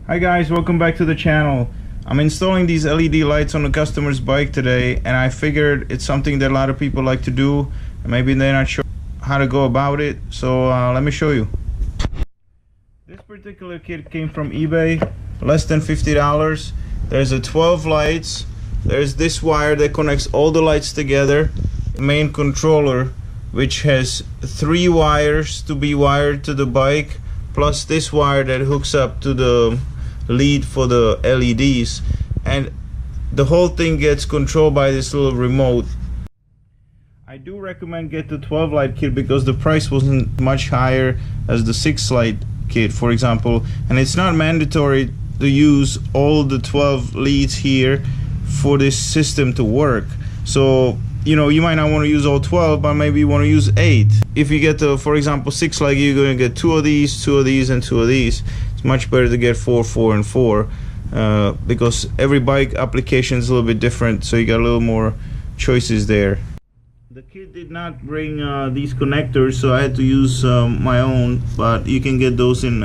Hi guys, welcome back to the channel. I'm installing these LED lights on the customer's bike today, and I figured it's something that a lot of people like to do, and maybe they're not sure how to go about it, so let me show you. This particular kit came from eBay, less than $50. There's a 12 lights, there's this wire that connects all the lights together, main controller which has 3 wires to be wired to the bike, plus this wire that hooks up to the lead for the LEDs, and the whole thing gets controlled by this little remote. I do recommend get the 12 light kit because the price wasn't much higher as the 6 light kit, for example, and it's not mandatory to use all the 12 leads here for this system to work. So you know, you might not want to use all 12, but maybe you want to use 8. If you get the, for example, 6 light, you're going to get 2 of these, 2 of these, and 2 of these. It's much better to get 4, 4, and 4 because every bike application is a little bit different, so you got a little more choices there. The kit did not bring these connectors, so I had to use my own, but you can get those in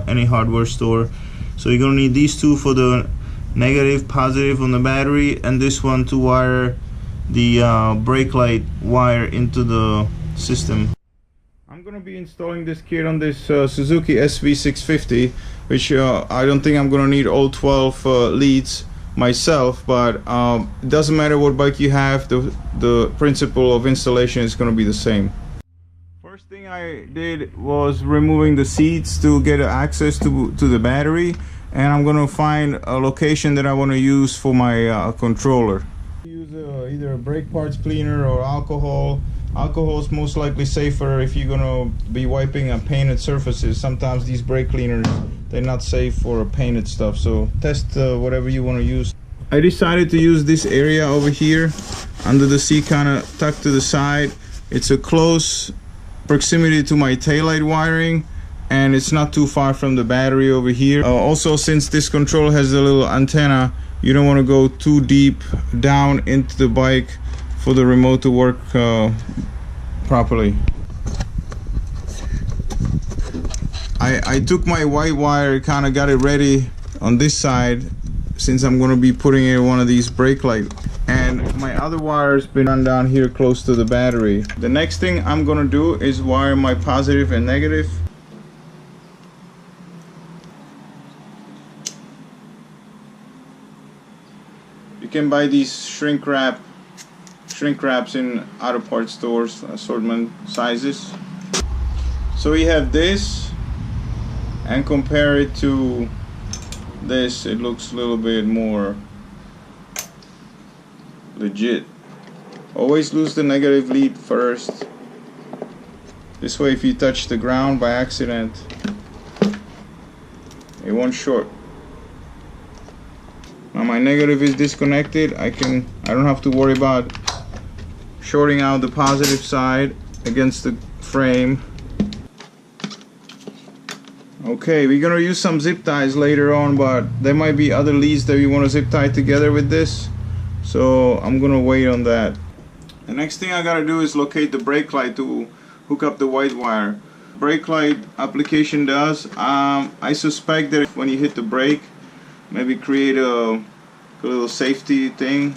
any hardware store. So you're going to need these 2 for the negative, positive on the battery, and this one to wire the brake light wire into the system. I'm gonna be installing this kit on this Suzuki SV650, which I don't think I'm gonna need all 12 leads myself, but it doesn't matter what bike you have, the principle of installation is gonna be the same. First thing I did was removing the seats to get access to the battery, and I'm gonna find a location that I want to use for my controller. Use either a brake parts cleaner or alcohol. Alcohol is most likely safer if you're gonna be wiping on painted surfaces. Sometimes these brake cleaners, they're not safe for painted stuff, so test whatever you want to use. I decided to use this area over here under the seat, kind of tucked to the side. It's a close proximity to my taillight wiring, and it's not too far from the battery over here. Also, since this control has a little antenna, you don't want to go too deep down into the bike for the remote to work properly. I took my white wire, kind of got it ready on this side since I'm going to be putting in one of these brake lights, and my other wire's been run down here close to the battery. The next thing I'm going to do is wire my positive and negative. You can buy these shrink wraps in auto parts stores, assortment sizes. So we have this, and compare it to this, it looks a little bit more legit. Always lose the negative lead first. This way, if you touch the ground by accident, it won't short. Now my negative is disconnected. I don't have to worry about shorting out the positive side against the frame. Okay, we're gonna use some zip ties later on, but there might be other leads that we want to zip tie together with this, so I'm gonna wait on that. The next thing I gotta do is locate the brake light to hook up the white wire. Brake light application does, I suspect that when you hit the brake, maybe create a little safety thing,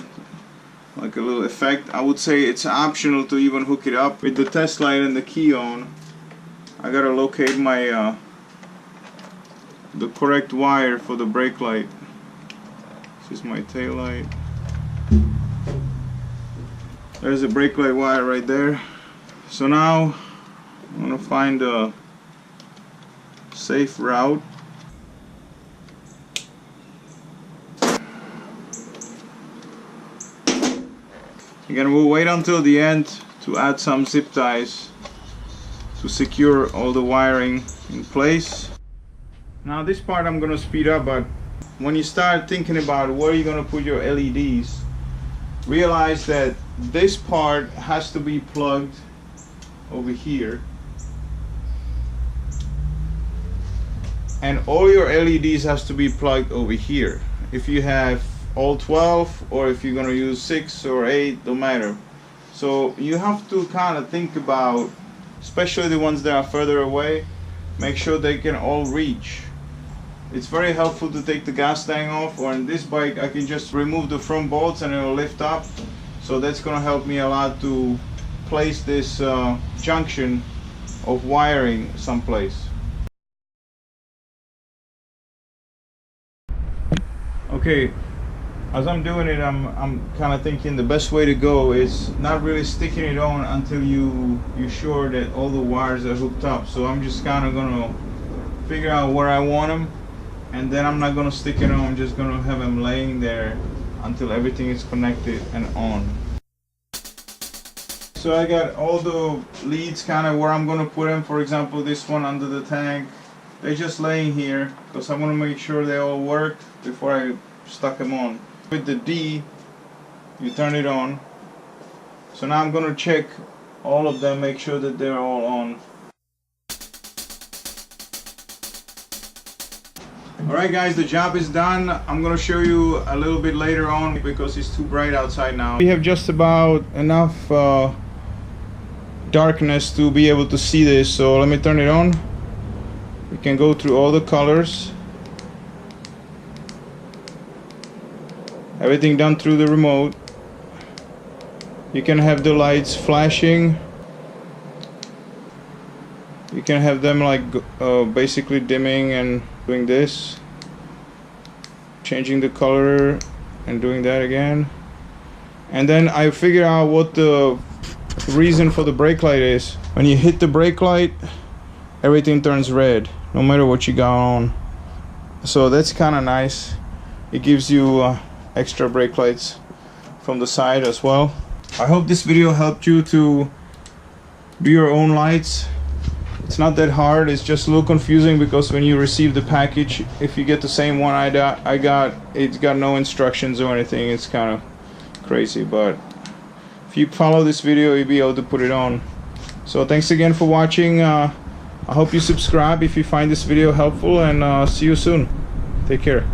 like a little effect. I would say it's optional to even hook it up. With the test light and the key on, I gotta locate my the correct wire for the brake light. This is my tail light. There's a brake light wire right there. So now I'm gonna find a safe route. Again, we'll wait until the end to add some zip ties to secure all the wiring in place. Now this part I'm gonna speed up, but when you start thinking about where you're gonna put your LEDs, realize that this part has to be plugged over here, and all your LEDs has to be plugged over here. If you have all 12, or if you're gonna use 6 or 8, don't matter. So you have to kind of think about, especially the ones that are further away, make sure they can all reach. It's very helpful to take the gas tank off, or in this bike I can just remove the front bolts and it will lift up. So that's gonna help me a lot to place this junction of wiring someplace. Okay, as I'm doing it, I'm kind of thinking the best way to go is not really sticking it on until you're sure that all the wires are hooked up. So I'm just kind of gonna figure out where I want them, and then I'm not gonna stick it on. I'm just gonna have them laying there until everything is connected and on. So I got all the leads kind of where I'm gonna put them. For example, this one under the tank, they're just laying here because I want to make sure they all work before I stuck them on. With the D, you turn it on. So now I'm gonna check all of them, make sure that they're all on. Alright guys, the job is done. I'm gonna show you a little bit later on because it's too bright outside now. We have just about enough darkness to be able to see this, so let me turn it on. We can go through all the colors. Everything done through the remote. You can have the lights flashing. You can have them like basically dimming and doing this, changing the color and doing that again. And then I figure out what the reason for the brake light is. When you hit the brake light, everything turns red no matter what you got on. So that's kind of nice. It gives you extra brake lights from the side as well. I hope this video helped you to do your own lights. It's not that hard, it's just a little confusing because when you receive the package, if you get the same one I got, it's got no instructions or anything. It's kind of crazy, but if you follow this video, you'll be able to put it on. So thanks again for watching. I hope you subscribe if you find this video helpful, and see you soon. Take care.